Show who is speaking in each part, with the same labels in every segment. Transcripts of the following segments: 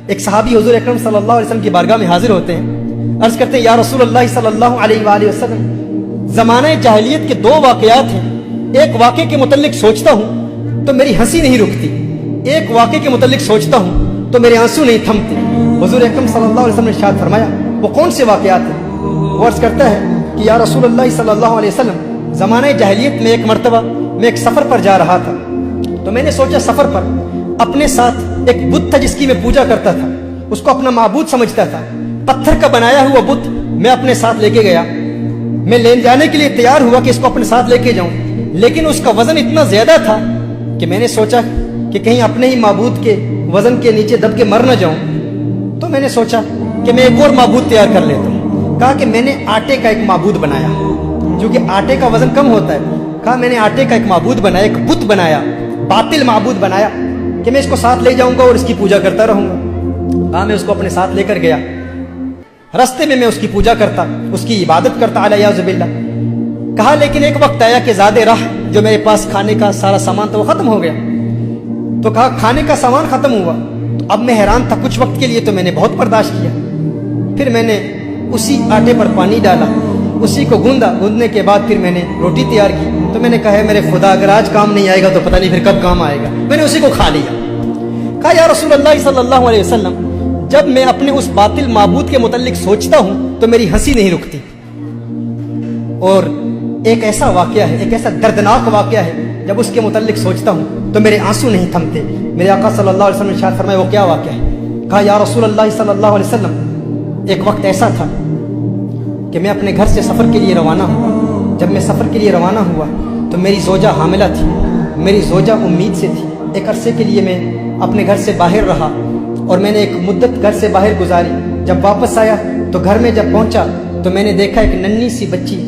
Speaker 1: ایک صحابی حضور اکرم صلی اللہ علیہ وسلم کی بارگاہ میں حاضر ہوتے ہیں، عرض کرتے ہیں یا رسول اللہ صلی اللہ علیہ وآلہ وسلم، زمانہ جاہلیت کے دو واقعات ہیں، ایک واقعے کے متعلق سوچتا ہوں تو میری ہنسی نہیں رکتی، ایک واقعے کے متعلق سوچتا ہوں تو میرے آنسو نہیں تھمتے۔ حضور اکرم صلی اللہ علیہ وسلم نے ارشاد فرمایا وہ کون سے واقعات ہیں؟ وہ عرض کرتا ہے کہ یا رسول اللہ صلی اللہ علیہ وسلم، زمانہ جاہلیت میں ایک مرتبہ میں ایک سفر پر جا رہا تھا، تو میں نے سوچا سفر پر اپنے ساتھ ایک بت تھا جس کی میں پوجا کرتا تھا، اس کو اپنا معبود سمجھتا تھا، پتھر کا بنایا ہوا بت میں اپنے ساتھ لے کے گیا، میں لے جانے کے لیے تیار ہوا کہ اس کو اپنے ساتھ لے کے جاؤں، لیکن اس کا وزن اتنا زیادہ تھا کہ میں نے سوچا کہ کہیں اپنے ہی معبود کے وزن کے نیچے دب کے مر نہ جاؤں، تو میں نے سوچا کہ میں ایک اور معبود تیار کر لیتا ہوں۔ کہا کہ میں نے آٹے کا ایک معبود بنایا، کیونکہ آٹے کا وزن کم ہوتا ہے، کہا میں نے آٹے کا ایک معبود بنایا، ایک بت بنایا، باطل معبود بنایا کہ میں اس کو ساتھ لے جاؤں گا اور اس کی پوجا کرتا رہوں گا۔ کہا میں اس کو اپنے ساتھ لے کر گیا، رستے میں اس کی پوجا کرتا، اس کی عبادت کرتا علیہ باللہ۔ کہا لیکن ایک وقت آیا کہ زیادہ راہ جو میرے پاس کھانے کا سارا سامان تھا وہ ختم ہو گیا، تو کہا کھانے کا سامان ختم ہوا، اب میں حیران تھا، کچھ وقت کے لیے تو میں نے بہت برداشت کیا، پھر میں نے اسی آٹے پر پانی ڈالا، اسی کو گوندنے کے بعد پھر میں نے روٹی تیار کی، تو میں نے کہا ہے میرے خدا اگر آج کام نہیں آئے گا تو پتہ نہیں پھر کب کام آئے گا، میں نے اسی کو کھا لیا۔ کہا یا رسول اللہ صلی اللہ علیہ وسلم، جب میں اپنے اس باطل معبود کے متعلق سوچتا ہوں تو میری ہنسی نہیں رکتی، اور ایک ایسا واقعہ ہے، ایک ایسا دردناک واقعہ ہے، جب اس کے متعلق سوچتا ہوں تو میرے آنسو نہیں تھمتے۔ میرے آقا صلی اللہ علیہ وسلم نے ارشاد فرمایا وہ کیا واقعہ ہے؟ کہا یا رسول اللہ صلی اللہ علیہ وسلم، ایک وقت ایسا تھا کہ میں اپنے گھر سے سفر کے لیے روانہ ہوا، جب میں سفر کے لیے روانہ ہوا تو میری زوجہ حاملہ تھی، میری زوجہ امید سے تھی، ایک عرصے کے لیے میں اپنے گھر سے باہر رہا اور میں نے ایک مدت گھر سے باہر گزاری، جب واپس آیا تو گھر میں جب پہنچا تو میں نے دیکھا ایک ننھی سی بچی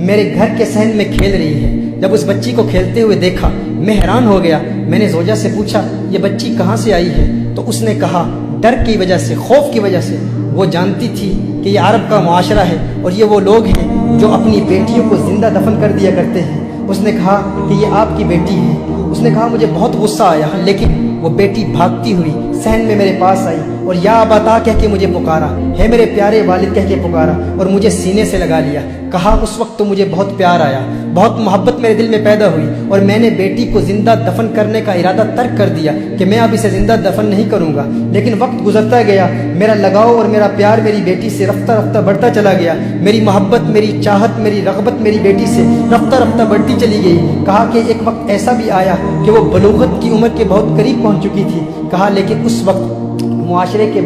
Speaker 1: میرے گھر کے صحن میں کھیل رہی ہے۔ جب اس بچی کو کھیلتے ہوئے دیکھا میں حیران ہو گیا، میں نے زوجہ سے پوچھا یہ بچی کہاں سے آئی ہے؟ تو اس نے کہا ڈر کی وجہ سے، خوف کی وجہ سے، وہ جانتی تھی کہ یہ عرب کا معاشرہ ہے اور یہ وہ لوگ ہیں جو اپنی بیٹیوں کو زندہ دفن کر دیا کرتے ہیں۔ اس نے کہا کہ یہ آپ کی بیٹی ہے۔ اس نے کہا مجھے بہت غصہ آیا، لیکن وہ بیٹی بھاگتی ہوئی صحن میں میرے پاس آئی اور یا ابا کہہ کے مجھے پکارا، ہے میرے پیارے والد کہہ کے پکارا اور مجھے سینے سے لگا لیا۔ کہا اس وقت تو مجھے بہت پیار آیا، بہت محبت میرے دل میں پیدا ہوئی اور میں نے بیٹی کو زندہ دفن کرنے کا ارادہ ترک کر دیا کہ میں اب اسے زندہ دفن نہیں کروں گا، لیکن وقت گزرتا گیا، میرا لگاؤ اور میرا پیار میری بیٹی سے رفتہ رفتہ بڑھتا چلا گیا، میری محبت، میری چاہت، میری رغبت میری بیٹی سے رفتہ رفتہ بڑھتی چلی گئی۔ کہا کہ ایک وقت ایسا بھی آیا کہ وہ بلوغت کی عمر کے بہت قریب پہنچ چکی تھی۔ کہا لیکن اس وقت معاشرے کے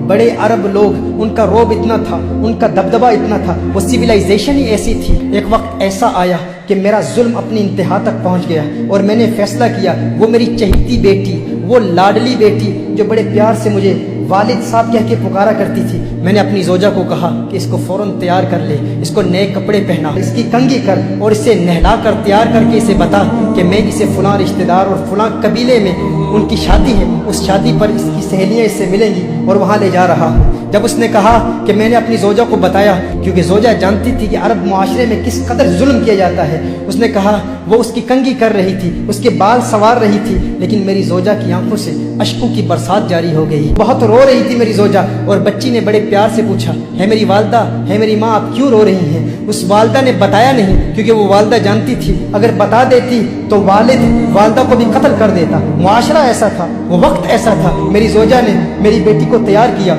Speaker 1: بڑے عرب لوگ، ان کا روب اتنا تھا، ان کا دبدبہ اتنا تھا، وہ سویلائزیشن ہی ایسی تھی۔ ایک وقت ایسا آیا کہ میرا ظلم اپنی انتہا تک پہنچ گیا اور میں نے فیصلہ کیا وہ میری چہیتی بیٹی، وہ لاڈلی بیٹی جو بڑے پیار سے مجھے والد صاحب کہہ کے پکارا کرتی تھی، میں نے اپنی زوجہ کو کہا کہ اس کو فوراً تیار کر لے، اس کو نئے کپڑے پہنا، اس کی کنگھی کر اور اسے نہلا کر تیار کر کے اسے بتا کہ میں اسے فلاں رشتہ دار اور فلاں قبیلے میں ان کی شادی ہے، اس شادی پر اس کی سہیلیاں اس سے ملیں گی اور وہاں لے جا رہا ہوں۔ جب اس نے کہا کہ میں نے اپنی زوجہ کو بتایا، کیونکہ زوجہ جانتی تھی کہ عرب معاشرے میں کس قدر ظلم کیا جاتا ہے، اس نے کہا وہ اس کی کنگھی کر رہی تھی، اس کے بال سنوار رہی تھی، لیکن میری زوجہ کی آنکھوں سے اشکوں کی برسات جاری ہو گئی، بہت رو رہی تھی میری زوجہ، اور بچی نے بڑے پیار سے پوچھا ہے میری والدہ، ہے میری ماں، آپ کیوں رو رہی ہیں؟ اس والدہ نے بتایا نہیں، کیونکہ وہ والدہ جانتی تھی اگر بتا دیتی تو والد والدہ کو بھی قتل کر دیتا، معاشرہ ایسا تھا، وہ وقت ایسا تھا۔ میری زوجہ نے میری بیٹی کو تیار کیا،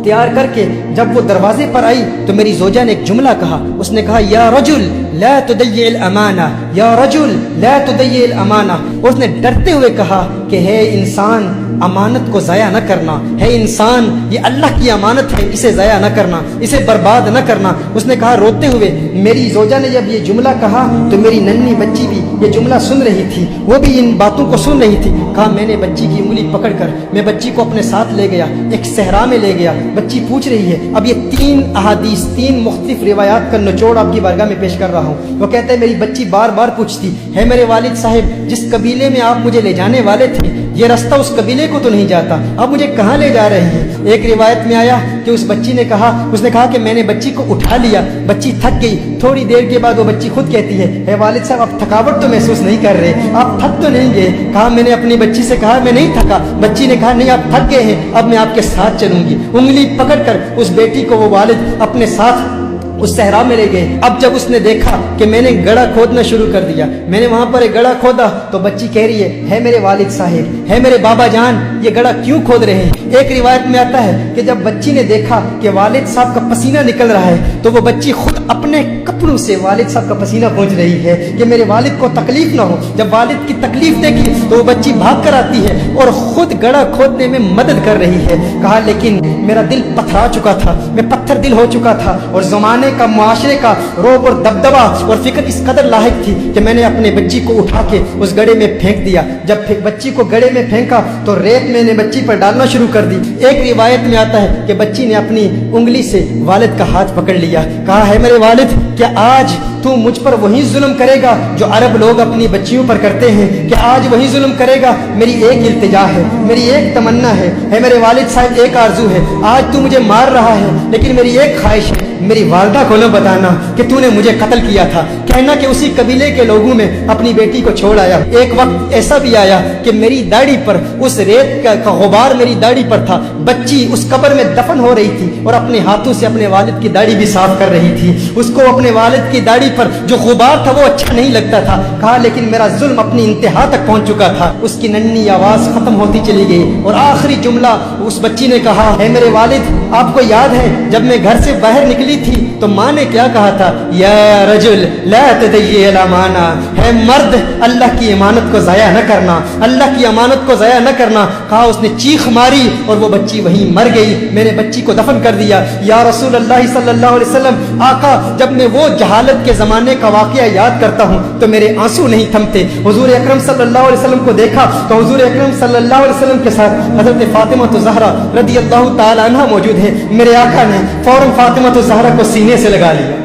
Speaker 1: تیار کر کے جب وہ دروازے پر آئی تو میری زوجہ نے ایک جملہ کہا، اس نے کہا یا رجل لا تضيع الامانہ، یا رجل لا تضيع الامانہ، اور اس نے ڈرتے ہوئے کہا کہ ہے انسان امانت کو ضائع نہ کرنا، ہے انسان یہ اللہ کی امانت ہے، اسے ضائع نہ کرنا، اسے برباد نہ کرنا۔ اس نے کہا روتے ہوئے، میری زوجہ نے جب یہ جملہ کہا تو میری ننھی بچی بھی یہ جملہ سن رہی تھی، وہ بھی ان باتوں کو سن رہی تھی۔ کہا میں نے بچی کی انگلی پکڑ کر میں بچی کو اپنے ساتھ لے گیا، ایک صحرا میں لے گیا، بچی پوچھ رہی ہے، اب یہ 3 احادیث، 3 مختلف روایات کا نچوڑ آپ کی بارگاہ میں پیش کر رہا ہوں۔ وہ کہتے ہیں میری بچی بار بار پوچھتی ہے میرے والد صاحب جس قبیلے میں آپ مجھے لے جانے والے تھے ये रास्ता उस कबीले को तो नहीं जाता, आप मुझे कहाँ ले जा रहे हैं। एक रिवायत में आया कि उस बच्ची ने कहा, उसने कहा कि मैंने बच्ची को उठा लिया, बच्ची थक गई। थोड़ी देर के बाद वो बच्ची खुद कहती है वालिद साहब आप थकावट तो महसूस नहीं कर रहे, आप थक तो नहीं गए। कहा मैंने अपनी बच्ची से कहा मैं नहीं थका। बच्ची ने कहा नहीं आप थक गए हैं, अब मैं आपके साथ चलूंगी। उंगली पकड़कर उस बेटी को वो वालिद अपने साथ उस सहरा में ले गए। अब जब उसने देखा कि मैंने गड़ा खोदना शुरू कर दिया, मैंने वहां पर एक गड़ा खोदा, तो बच्ची कह रही है मेरे वालिद साहिब, है मेरे बाबा जान, ये गड़ा क्यों खोद रहे हैं। एक रिवायत में आता है कि जब बच्ची ने देखा कि वालिद साहब का पसीना निकल रहा है, तो वो बच्ची खुद अपने कपड़ों से वालिद साहब का पसीना पोंछ रही है कि मेरे वालिद को तकलीफ ना हो। जब वालिद की तकलीफ देखी तो वो बच्ची भाग कर आती है और खुद गड़ा खोदने में मदद कर रही है। कहा लेकिन मेरा दिल पथरा चुका था, मैं पत्थर दिल हो चुका था, और जमाने का मुआशरे का रोब और दबदबा और फिक्र इस कदर लाहिक थी कि मैंने अपने बच्ची को उठा के उस गड्ढे में फेंक दिया। जब बच्ची को गड्ढे में फेंका तो रेत मैंने बच्ची पर डालना शुरू कर दी। एक रिवायत में आता है कि बच्ची ने अपनी उंगली से वालिद का हाथ पकड़ लिया। कहा है मेरे वालिद, क्या आज तू मुझ पर वही जुल्म करेगा जो अरब लोग अपनी बच्चियों पर करते हैं? क्या आज वही जुल्म करेगा? मेरी एक इल्तिजा है, मेरी एक तमन्ना है मेरे वालिद साहब, एक आरजू है। आज तू मुझे मार रहा है, लेकिन मेरी एक ख्वाहिश है, मेरी वालदा को न बताना कि तूने मुझे कत्ल किया था। कहना कि उसी कबीले के लोगों में अपनी बेटी को छोड़ आया। एक वक्त ऐसा भी आया कि मेरी दाढ़ी पर उस रेत का गुबार मेरी दाढ़ी पर था। बच्ची उस कब्र में दफन हो रही थी और अपने हाथों से अपने वालिद की दाढ़ी भी साफ कर रही थी। उसको अपने वालिद की दाढ़ी पर जो गुबार था वो अच्छा नहीं लगता था। कहा लेकिन मेरा जुल्म अपनी इंतहा तक पहुंच चुका था। उसकी नन्ही आवाज खत्म होती चली गई और आखिरी जुमला उस बच्ची ने कहा, है मेरे वालिद, आपको याद है जब मैं घर से बाहर निकली थी तो माँ ने क्या कहा था? या रजुल ला तदय्यिल अमाना, है मर्द अल्लाह की इमानत को जाया न करना, अल्लाह की अमानत को जाया न करना। कहा उसने चीख मारी और वो बच्ची वहीं मर गई। मैंने बच्ची को दफन कर दिया। या रसूल अल्लाह सल्लल्लाहु अलैहि वसल्लम, आका जब मैं वो जहालत के जमाने का वाकया याद करता हूँ तो मेरे आंसू नहीं थमते। हुजूर अकरम सल्लल्लाहु अलैहि वसल्लम को देखा तो हुजूर अकरम सल्लल्लाहु अलैहि वसल्लम के साथ हजरत फातिमा तो ज़हरा रदियल्लाहु ताला अन्हा मौजूद है। मेरे आका ने फौरन फातिमा तो ज़हरा को सीने से लगा लिया,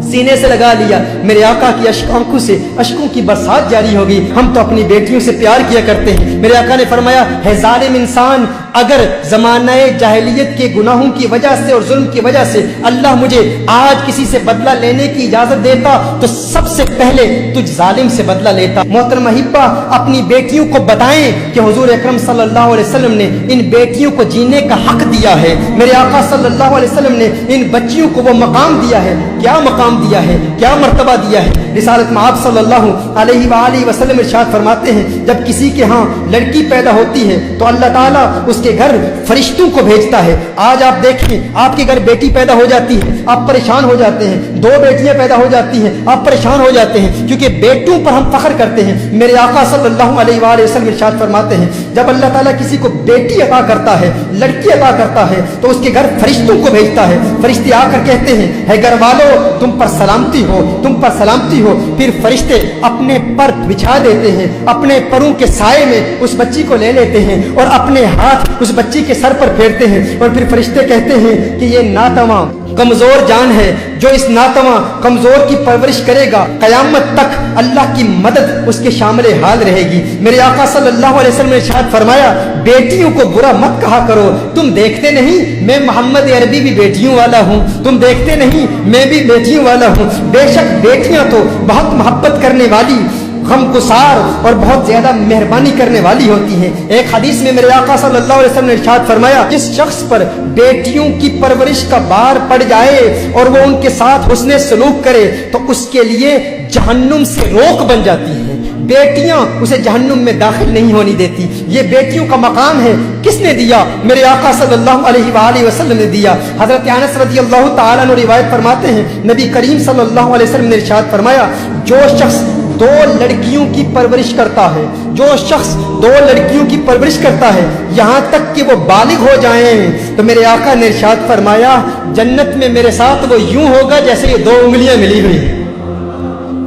Speaker 1: सीने से लगा लिया। मेरे आका की आंखों से अश्कों की बरसात जारी होगी। हम तो अपनी बेटियों से प्यार किया करते हैं। मेरे आका ने फरमाया, है जालिम इंसान, अगर जमानाए जाहिलियत के गुनाहों की वजह से और जुल्म की वजह से अल्लाह मुझे आज किसी से बदला लेने की इजाजत देता तो सबसे पहले तुझ जालिम से बदला लेता। मोहतरमा हिब्बा, अपनी बेटियों को बताएं कि हुजूर अकरम सल्लल्लाहु अलैहि वसल्लम ने इन बेटियों को जीने का हक दिया है। मेरे आका सल्लल्लाहु अलैहि वसल्लम ने इन बच्चियों को वो मकाम दिया है। क्या मकाम दिया है, क्या मर्तबा दिया है? रिसालत में आप सल्लल्लाहु अलैहि वसल्लम इरशाद फरमाते हैं, जब किसी के यहाँ लड़की पैदा होती है तो अल्लाह ताला उसके घर फरिश्तों को भेजता है। आज आप देखें, आपके घर बेटी पैदा हो जाती है, आप परेशान हो जाते हैं। दो बेटियां पैदा हो जाती हैं, आप परेशान हो जाते हैं, क्योंकि बेटों पर हम फख्र करते हैं। मेरे आका सल्लल्लाहु अलैहि वसल्लम इरशाद फरमाते हैं, जब अल्लाह ताला किसी को बेटी अता करता है, लड़की अता करता है, तो उसके घर फरिश्तों को भेजता है। फरिश्ते आकर कहते हैं, है घर वालों तुम पर सलामती हो, तुम पर सलामती हो। फिर फरिश्ते अपने पर बिछा देते हैं, अपने परों के साए में उस बच्ची को ले लेते हैं और अपने हाथ उस बच्ची के सर पर फेरते हैं। और फिर फरिश्ते कहते हैं कि ये नातवा कमजोर जान है, जो इस नातवा कमजोर की परवरिश करेगा कयामत तक अल्लाह की मदद उसके शामिल हाल रहेगी। मेरे आका सल्लल्लाहु अलैहि वसल्लम ने इरशाद फरमाया, बेटियों को बुरा मत कहा करो। तुम देखते नहीं मैं मोहम्मद अरबी भी बेटियों वाला हूँ, तुम देखते नहीं मैं भी बेटियों वाला हूँ। बेशक बेटियां तो बहुत मोहब्बत करने वाली, गमगुसार और बहुत ज्यादा मेहरबानी करने वाली होती हैं। एक हदीस में मेरे आका सल्लल्लाहु अलैहि वसल्लम ने इरशाद फरमाया, जिस शख्स पर बेटियों की परवरिश का बार पड़ जाए और वो उनके साथ हुस्ने सलूक करे तो उसके लिए जहन्नुम से रोक बन जाती है। बेटियां उसे जहन्नुम में दाखिल नहीं होने देती। ये बेटियों का मकाम है, किसने दिया? मेरे आका सल्लल्लाहु अलैहि वसल्लम ने दिया। हजरत अनस रदियल्लाहु ताला अन्हु रिवायत फरमाते हैं, नबी करीम सल्लल्लाहु अलैहि वसल्लम ने इरशाद फरमाया, जो शख्स दो लड़कियों की परवरिश करता है, जो शख्स दो लड़कियों की परवरिश करता है यहाँ तक कि वो बालिग हो जाएं, तो मेरे आका ने इरशाद फरमाया, जन्नत में मेरे साथ वो यूं होगा जैसे ये दो उंगलियां मिली हुई।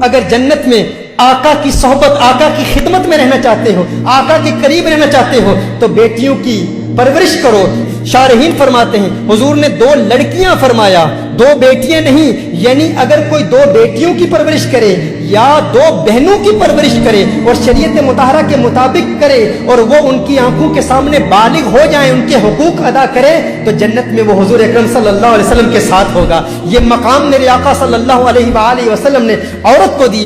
Speaker 1: अगर जन्नत में आका की सोहबत, आका की खिदमत में रहना चाहते हो, आका के करीब रहना चाहते हो, तो बेटियों की परवरिश करो। शारहीन फरमाते हैं, हुजूर ने दो लड़कियां फरमाया, दो बेटियां नहीं। यानी अगर कोई दो बेटियों की परवरिश करे یا دو بہنوں کی پرورش کرے اور شریعت مطہرہ کے مطابق کرے اور وہ ان کی آنکھوں کے سامنے بالغ ہو جائیں، ان کے حقوق ادا کرے، تو جنت میں وہ حضور اکرم صلی اللہ علیہ وسلم کے ساتھ ہوگا۔ یہ مقام میرے آقا صلی اللہ علیہ وآلہ وسلم نے عورت کو دی۔